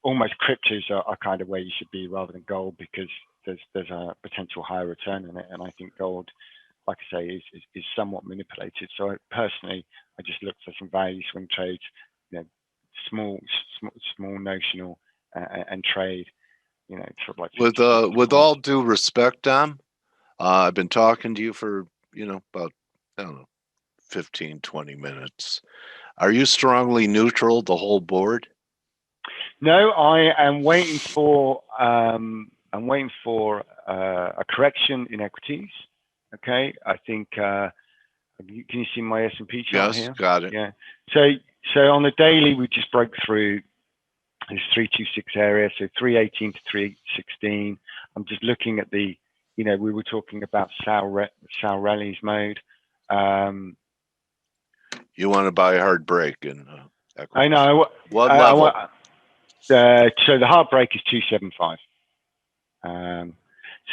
almost cryptos are kind of where you should be rather than gold, because there's a potential higher return in it, and I think gold, like I say, is somewhat manipulated. So personally, I just look for some value swing trades, small notional, and trade, sort of like with all due respect, Dom, I've been talking to you for about, I don't know, 15, 20 minutes. Are you strongly neutral the whole board? No, I am waiting for a correction in equities. Okay, I think can you see my S&P chart here? Yes, got it. Yeah. So on the daily, we just broke through this 326 area, so 318 to 316. I'm just looking at the, we were talking about Sal rallies mode. You want to buy a hard break in equities? I know. What level? So the hard break is 275. So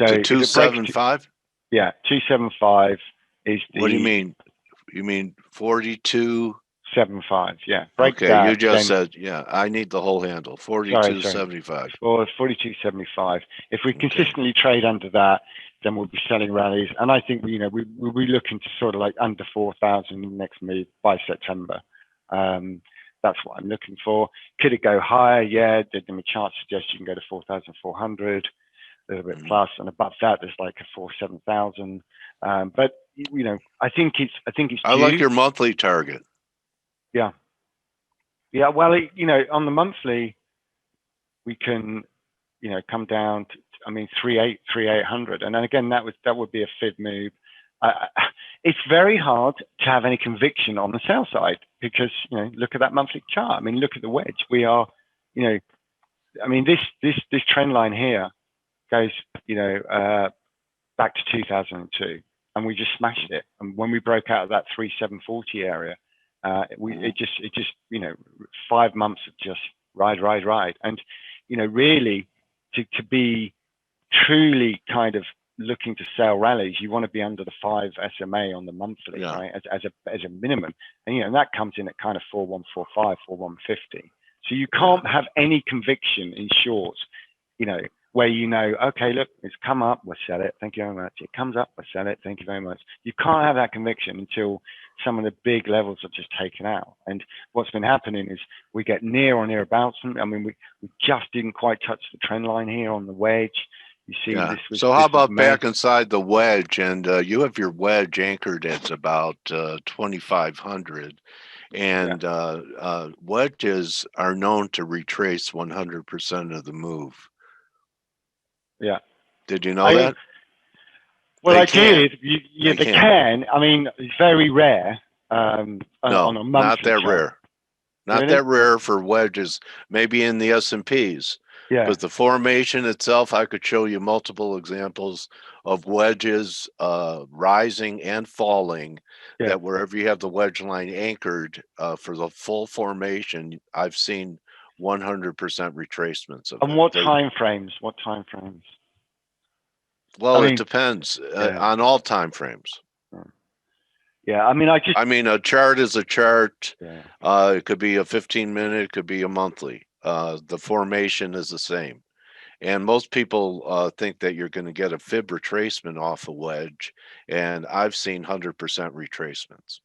275? Yeah, 275 is the. What do you mean? You mean 42.75? Yeah. Okay, that, you just said, yeah, I need the whole handle. 42.75. Or 42.75. If we consistently trade under that, then we'll be selling rallies. And I think we'll be looking to sort of like under 4,000 in the next move by September. That's what I'm looking for. Could it go higher? Yeah, the chart suggests you can go to 4,400, a little bit plus, and above that there's like a 4,700. But I think it's. I like your monthly target. Yeah. Well, on the monthly, we can, come down to, 3,800, and then again that would be a fib move. It's very hard to have any conviction on the sell side because, look at that monthly chart. I mean, look at the wedge. We are, this trend line here goes, back to 2002, and we just smashed it. And when we broke out of that 3,740 area, it just 5 months of just ride. And, really to be truly kind of looking to sell rallies, you want to be under the 5 SMA on the monthly, right? As a minimum, and that comes in at kind of 4,145, 4,150. So you can't have any conviction in shorts, you know, where you know, okay, look, it's come up, we'll sell it, thank you very much. It comes up, we'll sell it, thank you very much. You can't have that conviction until some of the big levels are just taken out. And what's been happening is we get near or nearabouts. I mean, we just didn't quite touch the trend line here on the wedge. You see, Yeah. this was. So how about back inside the wedge, and you have your wedge anchored at about 2,500, and wedges are known to retrace 100% of the move. Yeah. Did you know that? Well, They I can. did. They can. I mean, it's very rare. On a monthly not that chart. rare. Not Really? that rare for wedges. Maybe in the S&Ps. Yeah. But the formation itself, I could show you multiple examples of wedges rising and falling. Yeah. That wherever you have the wedge line anchored for the full formation, I've seen 100% retracements of And it. what time frames? What time frames? Well, it depends on all time frames. Yeah, I mean, a chart is a chart. Yeah. It could be a 15-minute, it could be a monthly. The formation is the same. And most people think that you're going to get a fib retracement off a wedge. And I've seen 100% retracements.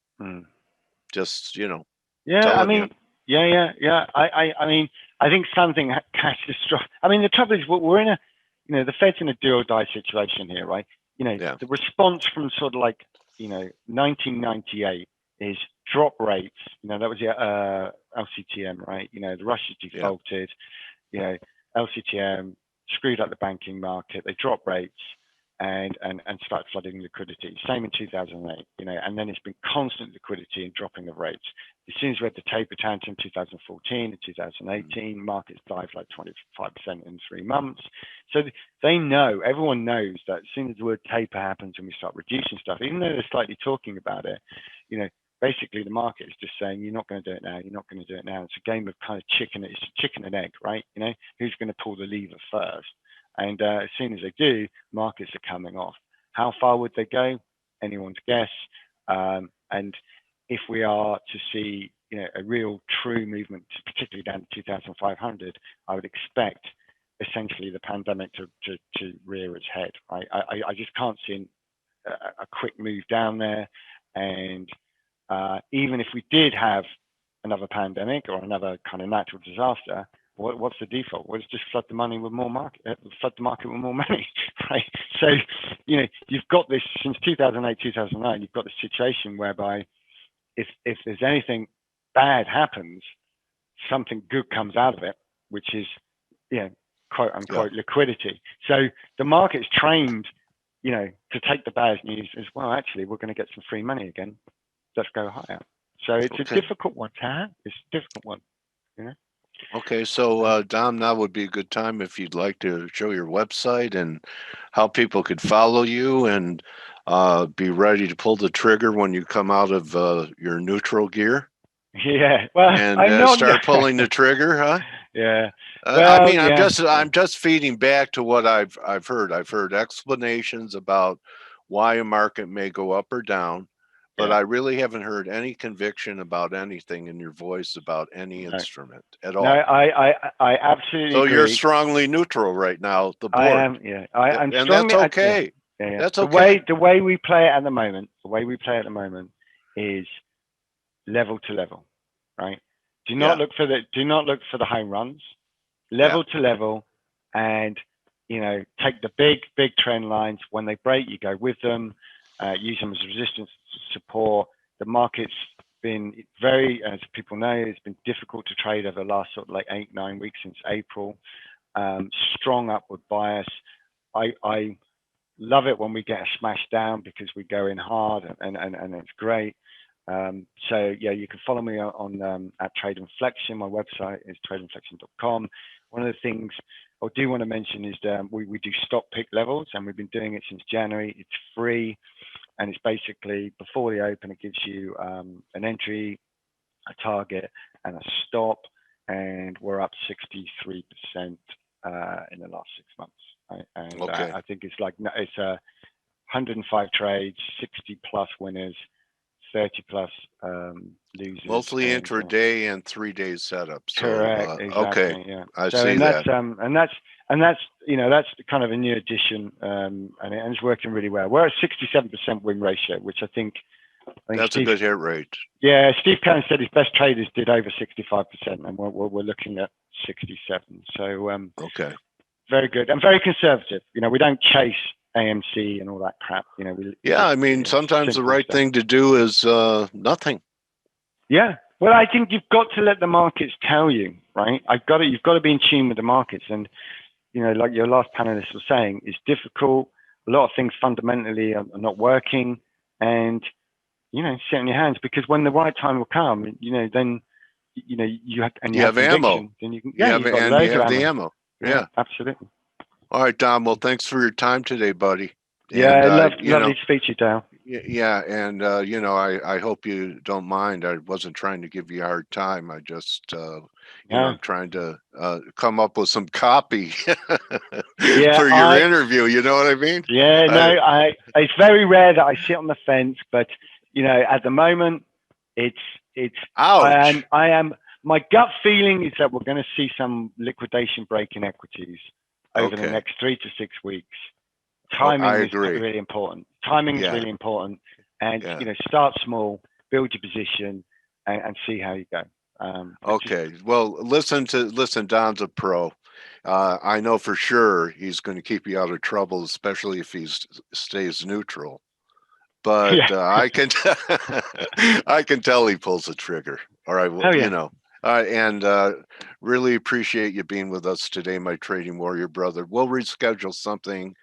Just, Yeah, I mean, yeah. I mean, I think something catastrophic. I mean, the trouble is, we're in a, the Fed's in a do or die situation here, right? The response from sort of like, 1998 is drop rates. That was the LCTM, right? The Russia defaulted. LCTM screwed up the banking market. They dropped rates and started flooding liquidity. Same in 2008, and then it's been constant liquidity and dropping of rates. As soon as we had the taper tantrum 2014 and 2018, markets dived like 25% in 3 months. So they know, everyone knows that as soon as the word taper happens and we start reducing stuff, even though they're slightly talking about it, basically the market is just saying, you're not going to do it now, you're not going to do it now. It's a game of kind of it's chicken and egg, right? Who's going to pull the lever first? And as soon as they do, markets are coming off. How far would they go? Anyone's guess. And if we are to see, a real true movement, particularly down to 2,500, I would expect essentially the pandemic to rear its head. Right? I just can't see a quick move down there. And even if we did have another pandemic or another kind of natural disaster, what's the default? Well, it's just flood the market with more money, right? So, you've got this since 2008, 2009. You've got this situation whereby if there's anything bad happens, something good comes out of it, which is, quote unquote liquidity. So the market's trained, to take the bad news as well. Actually, we're going to get some free money again. Let's go higher. So it's a difficult one to have. It's a difficult one. Okay, so Dom, now would be a good time if you'd like to show your website and how people could follow you and be ready to pull the trigger when you come out of your neutral gear. Yeah, well, and start pulling the trigger, huh? Yeah. Well, I mean, I'm just feeding back to what I've heard. I've heard explanations about why a market may go up or down. But I really haven't heard any conviction about anything in your voice about any instrument at all. No, I absolutely agree. So you're strongly neutral right now. The board. I am. Yeah, I'm and strongly. That's okay. Yeah. That's okay. The way we play it at the moment. The way we play it at the moment is level to level, right? Do not look for the home runs. Level to level, and take the big trend lines. When they break, you go with them. Use them as resistance support. The market's been very, as people know, it's been difficult to trade over the last sort of like 8-9 weeks since April. Strong upward bias. I love it when we get a smash down because we go in hard and it's great. So yeah, you can follow me on at Trade Inflection. My website is tradeinflection.com. One of the things I do want to mention is we do stop pick levels, and we've been doing it since January. It's free, and it's basically before the open. It gives you an entry, a target, and a stop, and we're up 63% in the last 6 months. Right? And I think it's 105 trades, 60 plus winners, 30 plus losers. Mostly and, intraday and 3 days setup. So, correct. Exactly. okay, Yeah. I So, see and that's, that. and that's that's kind of a new addition, and it's working really well. We're at 67% win ratio, which I think That's Steve, a good hit rate. yeah, Steve Cohen said his best traders did over 65%, and we're looking at 67. So Okay. very good and very conservative. We don't chase AMC and all that crap. Yeah, I mean, sometimes the right thing to do is nothing. Yeah. Well, I think you've got to let the markets tell you, right? You've got to be in tune with the markets. And, like your last panelist was saying, it's difficult. A lot of things fundamentally are not working. And, sit on your hands, because when the right time will come, then, you have, and you have ammo. Then you can, you have the ammo. Yeah. Absolutely. All right, Dom. Well, thanks for your time today, buddy. Yeah, and, lovely to speak to you, Dale. Yeah, and I hope you don't mind. I wasn't trying to give you a hard time. I just I'm trying to come up with some copy for your interview. You know what I mean? Yeah, no, it's very rare that I sit on the fence, but at the moment, it's ouch. I am. My gut feeling is that we're going to see some liquidation break in equities over the next 3 to 6 weeks. Timing is really important. Timing is really important, and start small, build your position, and see how you go. Okay. Well, listen, Don's a pro. I know for sure he's going to keep you out of trouble, especially if he stays neutral. But I can I can tell he pulls the trigger. All right. Well, All right, and really appreciate you being with us today, my trading warrior brother. We'll reschedule something.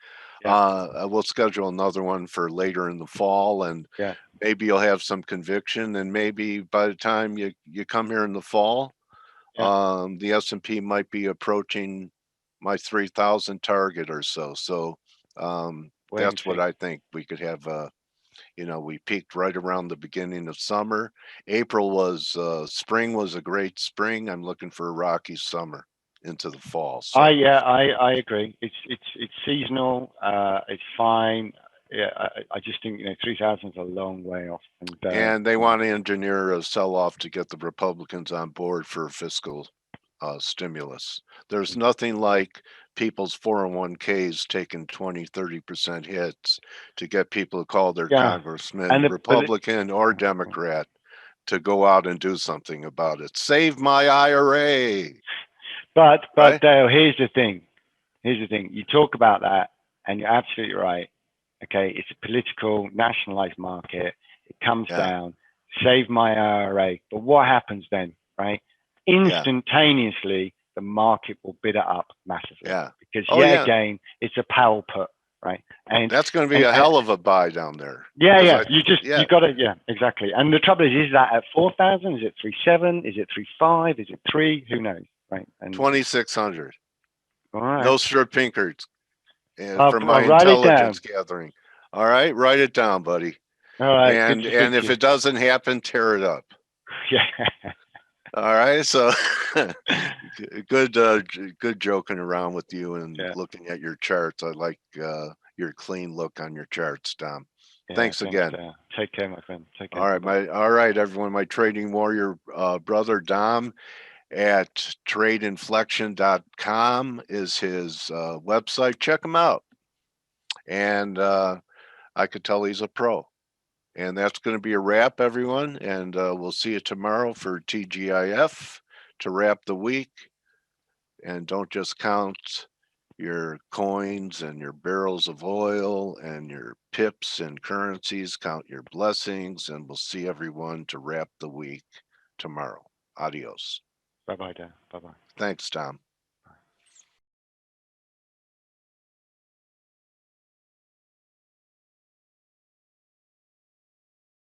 We'll schedule another one for later in the fall, and maybe you'll have some conviction, and maybe by the time you come here in the fall, the S&P might be approaching my 3,000 target or so. So that's what I think. We could have we peaked right around the beginning of summer. April was spring was a great spring. I'm looking for a rocky summer into the fall. So. I agree. It's seasonal. It's fine. Yeah, I just think 3,000 is a long way off. And they want to engineer a sell-off to get the Republicans on board for fiscal stimulus. There's nothing like people's 401ks taking 20-30% hits to get people to call their congressman, Republican or Democrat, to go out and do something about it. Save my IRA. But Dale, here's the thing. You talk about that, and you're absolutely right. Okay, it's a political, nationalized market. It comes down. Save my IRA. But what happens then, right? Instantaneously, the market will bid it up massively. Because again, it's a power put, right? And that's going to be a hell of a buy down there. You got to, exactly. And the trouble is that at 4,000? Is it 3.7? Is it 3.5? Is it 3? Who knows, right? And 2,600. All right. No Sir Pinkert. From my intelligence gathering. All right, write it down, buddy. All right. And if it doesn't happen, tear it up. Yeah. All right. So good joking around with you and looking at your charts. I like your clean look on your charts, Dom. Thanks again. Take care, my friend. Take care. All right, everyone. My trading warrior brother Dom at tradeinflection.com is his website. Check him out. And I could tell he's a pro. And that's going to be a wrap, everyone. And we'll see you tomorrow for TGIF to wrap the week. And don't just count your coins and your barrels of oil and your pips and currencies. Count your blessings. And we'll see everyone to wrap the week tomorrow. Adios. Bye-bye, Dan. Bye-bye. Thanks, Tom.